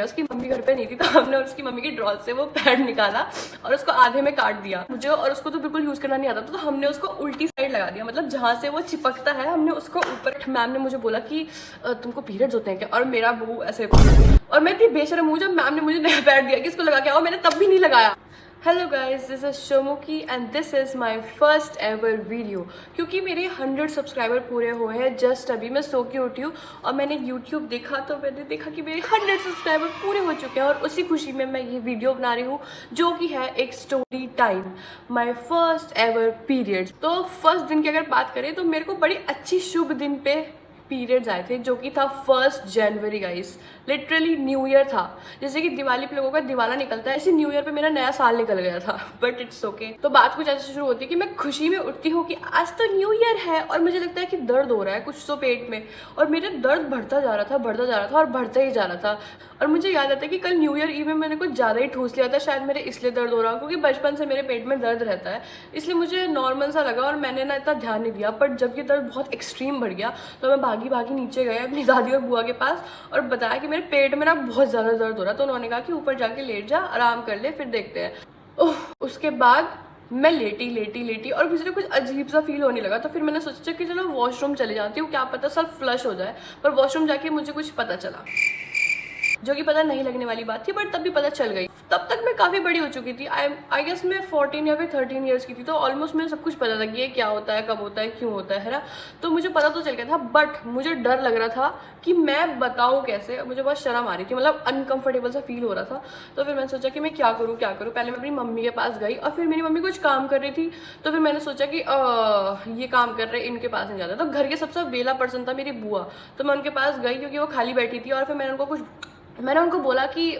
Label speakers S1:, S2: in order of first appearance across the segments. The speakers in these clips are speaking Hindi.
S1: उसकी मम्मी घर पे नहीं थी, तो हमने उसकी मम्मी की ड्रॉर से वो पैड निकाला और उसको आधे में काट दिया। मुझे और उसको तो बिल्कुल यूज करना नहीं आता था, तो हमने उसको उल्टी साइड लगा दिया, मतलब जहाँ से वो चिपकता है हमने उसको ऊपर। मैम ने मुझे बोला कि तुमको पीरियड्स होते हैं क्या, और मेरा मुंह ऐसे, और मैं इतनी बेशर्म हूँ, जब मैम ने मुझे नया पैड दिया कि इसको लगा के आओ, मैंने तब भी नहीं लगाया। Hello guys, this is Shomuki and this is my first ever video. क्योंकि मेरे 100 सब्सक्राइबर पूरे हुए हैं जस्ट अभी, मैं सो के उठी हूँ और मैंने यूट्यूब देखा तो मैंने देखा कि मेरे 100 सब्सक्राइबर पूरे हो चुके हैं, और उसी खुशी में मैं ये वीडियो बना रही हूँ जो कि है एक story time, my first ever periods. तो फर्स्ट दिन की अगर बात करें तो मेरे को बड़ी अच्छी शुभ दिन पे पीरियड्स आए थे, जो कि था 1 जनवरी गाइस। लिटरली न्यू ईयर था, जैसे कि दिवाली पे लोगों का दिवाला निकलता है, ऐसे न्यू ईयर पे मेरा नया साल निकल गया था। But it's okay. तो बात कुछ ऐसे शुरू होती है कि मैं खुशी में उठती हूँ कि आज तो न्यू ईयर है, और मुझे लगता है कि दर्द हो रहा है कुछ तो पेट में, और मेरा दर्द बढ़ता जा रहा था और बढ़ता ही जा रहा था। और मुझे याद आता है कि कल न्यू ईयर ईव में मैंने कुछ ज़्यादा ही ठूस लिया था, शायद मेरे इसलिए दर्द हो रहा हो, क्योंकि बचपन से मेरे पेट में दर्द रहता है, इसलिए मुझे नॉर्मल सा लगा और मैंने ना इतना ध्यान नहीं दिया। बट जब ये दर्द बहुत एक्सट्रीम बढ़ गया तो मैं भागी नीचे गए अपनी दादी और बुआ के पास और बताया कि मेरे पेट में ना बहुत ज़्यादा दर्द हो रहा है। तो उन्होंने कहा कि ऊपर जाके लेट जा, आराम कर ले, फिर देखते हैं। उसके बाद मैं लेटी और मुझे कुछ अजीब सा फील होने लगा, तो फिर मैंने सोचा कि चलो वॉशरूम चले जाती हूँ, क्या पता सब फ्लश हो जाए। पर वॉशरूम जाके मुझे कुछ पता चला, जो कि पता नहीं लगने वाली बात थी, बट तब भी पता चल गई। तब तक मैं काफ़ी बड़ी हो चुकी थी, आई गेस मैं 14 या फिर 13 ईयर्स की थी, तो ऑलमोस्ट मुझे सब कुछ पता था कि ये क्या होता है, कब होता है, क्यों होता है ना। तो मुझे पता तो चल गया था, बट मुझे डर लग रहा था कि मैं बताऊँ कैसे। मुझे बहुत शर्म आ रही थी, मतलब अनकंफर्टेबल सा फील हो रहा था। तो फिर मैंने सोचा कि मैं क्या करूँ। पहले मैं अपनी मम्मी के पास गई, और फिर मेरी मम्मी कुछ काम कर रही थी, तो फिर मैंने सोचा कि ये काम कर रहे, इनके पास नहीं जाता। तो घर के सबसे वेला पर्सन था मेरी बुआ, तो मैं उनके पास गई क्योंकि वो खाली बैठी थी, और फिर मैंने उनको बोला कि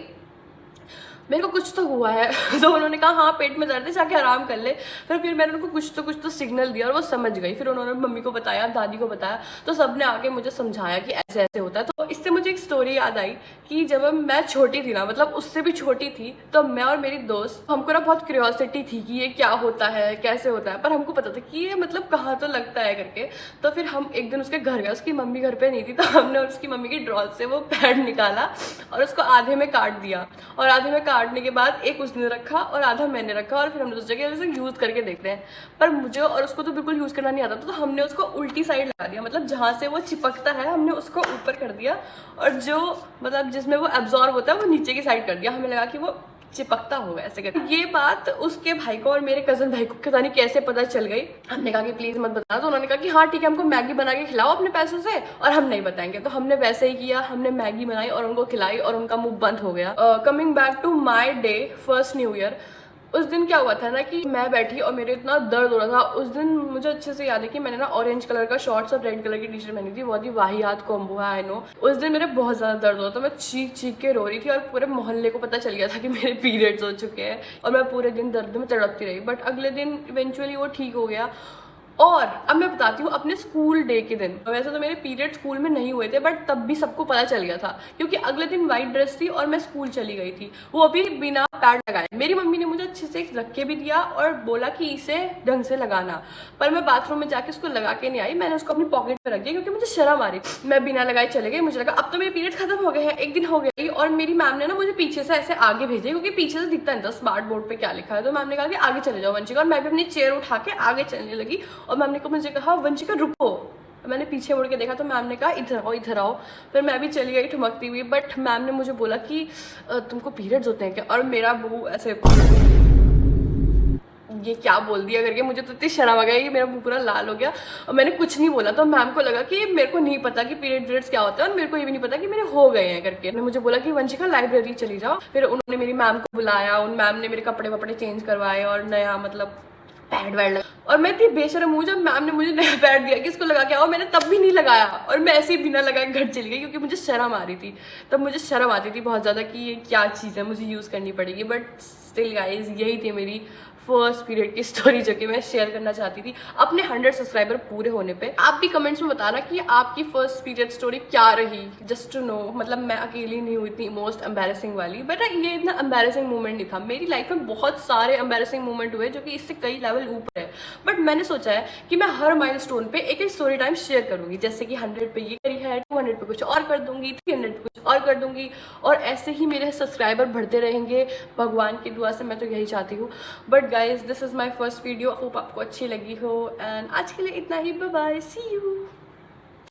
S1: मेरे को कुछ तो हुआ है। तो उन्होंने कहा हाँ पेट में दर्द है, जाके आराम कर ले। फिर मैंने उनको कुछ तो सिग्नल दिया और वो समझ गई। फिर उन्होंने मम्मी को बताया, दादी को बताया, तो सबने आके मुझे समझाया कि ऐसे ऐसे होता है। तो इससे मुझे एक स्टोरी याद आई कि जब मैं छोटी थी ना, मतलब उससे भी छोटी थी, तो मैं और मेरी दोस्त, हमको ना बहुत क्यूरियोसिटी थी कि ये क्या होता है, कैसे होता है, पर हमको पता था कि ये मतलब कहाँ तो लगता है करके। तो फिर हम एक दिन उसके घर गए, उसकी मम्मी घर पे नहीं थी, तो हमने उसकी मम्मी की ड्रॉर से वो पैड निकाला और उसको आधे में काट दिया, और आधे में काटने के बाद एक उसने रखा और आधा मैंने रखा, और फिर हमने सोचा कि उसे यूज़ करके देखते हैं। पर मुझे और उसको तो बिल्कुल यूज़ करना नहीं आता था, तो हमने उसको उल्टी साइड लगा दिया, मतलब जहाँ से वो चिपकता है हमने उसको ऊपर कर दिया, और जो मतलब जिसमें वो एब्जॉर्ब होता है वो नीचे की साइड कर दिया। हमें लगा कि वो चिपकता होगा ऐसे करके। ये बात उसके भाई को और मेरे कजन भाई को पता नहीं कैसे पता चल गई। हमने कहा कि प्लीज मत बताना, तो उन्होंने कहा कि हाँ ठीक है, हमको मैगी बना के खिलाओ अपने पैसों से, और हम नहीं बताएंगे। तो हमने वैसे ही किया, हमने मैगी बनाई और उनको खिलाई, और उनका मुंह बंद हो गया। Coming back to my day, first new year, उस दिन क्या हुआ था ना कि मैं बैठी और मेरे इतना दर्द हो रहा था। उस दिन मुझे अच्छे से याद है कि मैंने ना ऑरेंज कलर का शॉर्ट्स और रेड कलर की टी शर्ट पहनी थी, बहुत ही वाहियात कॉम्बो है, आई नो। उस दिन मेरे बहुत ज़्यादा दर्द हो रहा था, मैं चीख के रो रही थी, और पूरे मोहल्ले को पता चल गया था कि मेरे पीरियड्स हो चुके हैं, और मैं पूरे दिन दर्द में तड़पती रही। बट अगले दिन इवेंचुअली वो ठीक हो गया। और अब मैं बताती हूँ अपने स्कूल डे के दिन। वैसे तो मेरे पीरियड स्कूल में नहीं हुए थे, बट तब भी सबको पता चल गया था, क्योंकि अगले दिन वाइट ड्रेस थी और मैं स्कूल चली गई थी, वो भी बिना पैड लगाए। मेरी मम्मी ने मुझे अच्छे से रख के भी दिया और बोला कि इसे ढंग से लगाना, पर मैं बाथरूम में जाके उसको लगा के नहीं आई, मैंने उसको अपनी पॉकेट में रख दिया क्योंकि मुझे शर्म आ रही थी। मैं बिना लगाए चले गई, मुझे लगा अब तो मेरे पीरियड खत्म हो गए हैं। एक दिन हो गई और मेरी मैम ने ना मुझे पीछे से ऐसे आगे भेजे, क्योंकि पीछे से दिखता नहीं था स्मार्ट बोर्ड पे क्या लिखा है। तो मैम ने कहा कि आगे चले जाओ वंशिका, और मैं भी अपनी चेयर उठा के आगे चलने लगी, और मैम ने मुझे कहा वंशिका रुको। मैंने पीछे मुड़ के देखा तो मैम ने कहा इधर आओ। फिर मैं भी चली गई ठुमकती हुई, बट मैम ने मुझे बोला कि तुमको पीरियड्स होते हैं क्या, और मेरा मुंह ऐसे ये क्या बोल दिया करके मुझे तो इतनी शर्म आ गई कि मेरा मुंह पूरा लाल हो गया, और मैंने कुछ नहीं बोला। तो मैम को लगा कि मेरे को नहीं पता कि पीरियड्स क्या होता है, और मेरे को ये भी नहीं पता कि मेरे हो गए हैं करके। उन्होंने मुझे बोला कि वंशिका लाइब्रेरी चली जाओ। फिर उन्होंने मेरी मैम को बुलाया, उन मैम ने मेरे कपड़े वपड़े चेंज करवाए और नया मतलब पैड वैड लगा, और मैं इतनी बेशर्म हूँ, जब मैम ने मुझे नया पैड दिया कि इसको लगा के आओ, मैंने तब भी नहीं लगाया, और मैं ऐसे ही बिना लगाए घर चली गई क्योंकि मुझे शर्म आ रही थी। तब मुझे शर्म आती थी बहुत ज़्यादा कि ये क्या चीज़ है, मुझे यूज़ करनी पड़ेगी। बट स्टिल गाइज, यही थी मेरी फर्स्ट पीरियड की स्टोरी जो कि मैं शेयर करना चाहती थी अपने 100 सब्सक्राइबर पूरे होने पे। आप भी कमेंट्स में बताना कि आपकी फर्स्ट पीरियड स्टोरी क्या रही, जस्ट टू नो। मतलब मैं अकेली नहीं हुई इतनी मोस्ट एम्बैरेसिंग वाली, बट ये इतना एम्बैरेसिंग मोमेंट नहीं था। मेरी लाइफ में बहुत सारे एम्बैरेसिंग मोमेंट हुए जो कि इससे कई लेवल ऊपर है, बट मैंने सोचा है कि मैं हर माइलस्टोन पे एक एक स्टोरी टाइम शेयर करूंगी। जैसे कि 100 पे ये करी है, 200 पे कुछ और कर दूंगी, 300 पे कुछ और कर दूंगी, और ऐसे ही मेरे सब्सक्राइबर बढ़ते रहेंगे भगवान की दुआ से। मैं तो यही चाहती हूँ। But guys, this is my first video, hope आपको अच्छी लगी हो, एंड आज के लिए इतना ही। Bye bye, see you.